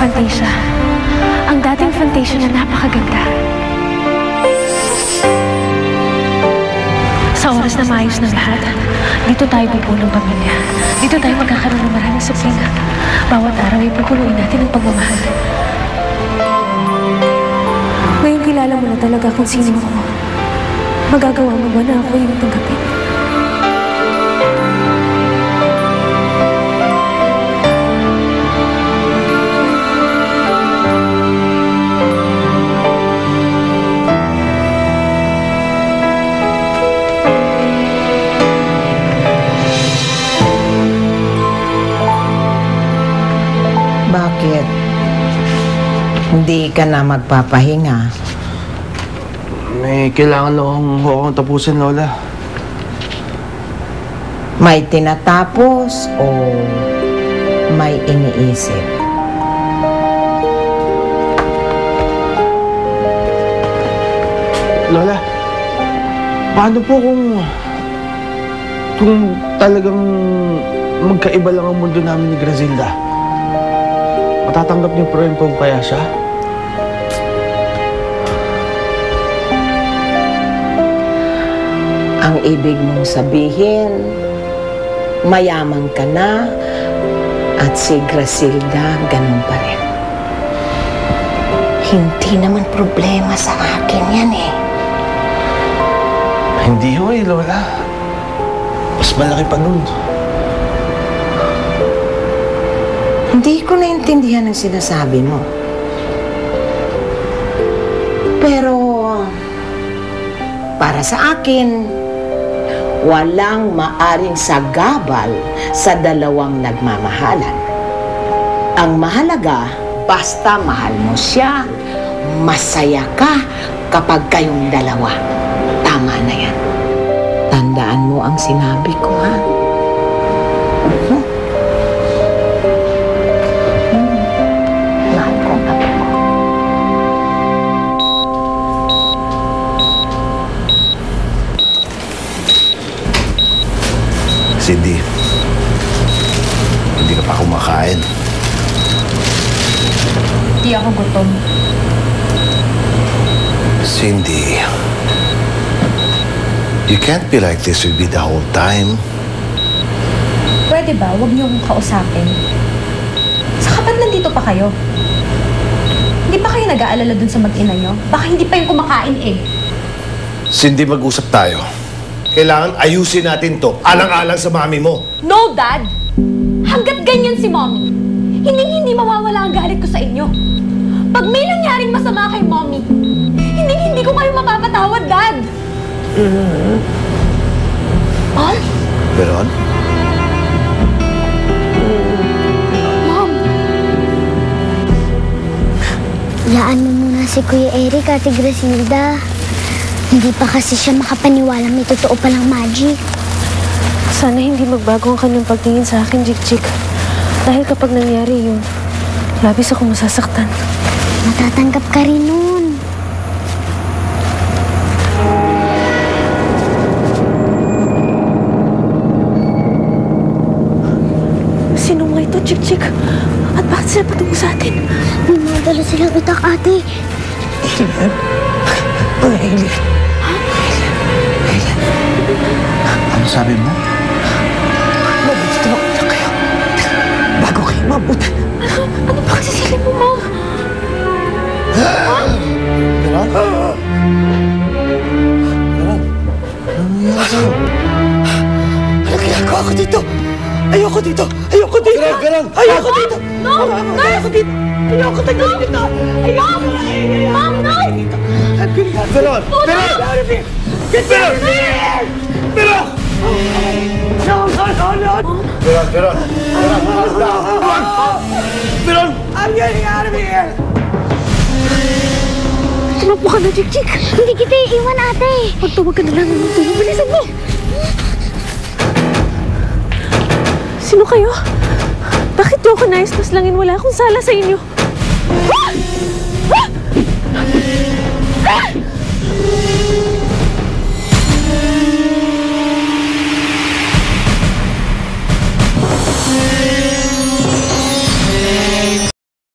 Fantasia. Ang dating Fantasia na napakaganda. Sa oras na maayos ng lahat, dito tayo bubuo ng pamilya. Dito tayo magkakaroon ng maraming sablina. Bawat araw ay pagkuluin natin ang pagmamahal. Ngayon kilala mo na talaga kung sino ako. Magagawa mo ba na ako yung tanggapin? Bakit? Hindi ka na magpapahinga? May kailangan lang akong tapusin, Lola. May tinatapos o may iniisip? Lola, paano po kung talagang magkaiba lang ang mundo namin ni Grazilda? Matatanggap niyo pa rin po kaya siya? Ang ibig mong sabihin, mayaman ka na at si Grazilda ganun pa rin. Hindi naman problema sa akin yan eh. Hindi ho Lola. Mas malaki pa nun. Hindi ko naintindihan ang sinasabi mo. Pero, para sa akin, walang maaring sagabal sa dalawang nagmamahalan. Ang mahalaga, basta mahal mo siya, masaya ka kapag kayong dalawa. Tama na yan. Tandaan mo ang sinabi ko, ha? Mahal ko ang apo ko. Cindy, hindi ka pa kumakain. Di ako gutom. Cindy, you can't be like this with me the whole time. Pwede ba? Huwag niyo akong kausapin. Saka ba't nandito pa kayo? Hindi pa kayo nag-aalala dun sa mag-ina niyo? Baka hindi pa yung kumakain eh. Cindy, mag-usap tayo. Kailangan ayusin natin to. Alang-alang sa mami mo. No, Dad! Hanggat ganyan si Mommy, hindi mawawala ang galit ko sa inyo. Pag may nangyaring masama kay Mommy, hindi ko kayo mapapatawad, Dad! Mom? Veron? Mom? Laan mo muna si Kuya Eric, Ate Grazilda. Hindi pa kasi siya makapaniwala may totoo palang magic. Sana hindi magbago ang kanyang pagtingin sa akin, Jik-Jik. Dahil kapag nangyari yun, labis ako masasaktan. Matatanggap ka rin nun. Sino nga ito, Jik-Jik? At bakit sila patungo sa atin? May mga dala silang itak, ate. Alien? Ang alien? Ano sabi mo? Mabuti tumakot na kayo. Bago kayo mabutan. Ano ba kasi sila mo, Mom? Veron? Veron? Ano nangyari sa'yo? Ano ginagawa ko dito? Ayoko dito! Ayoko dito! Veron! Ayoko dito! No! Ayoko dito! Ayoko dito! Ayoko! Mom, no! Veron! Veron! Veron! Veron! No! No! No! No! Veron! Veron! Veron! I'm getting out of here! Tumakbo ka na, Jik-Jik! Hindi kita iiwan, ate. Magtawag ka na lang ng tulong. Bilisan mo! Sino kayo? Bakit niyo ako nais-paslangin? Wala akong sala sa inyo. Ah! Ah! Ah!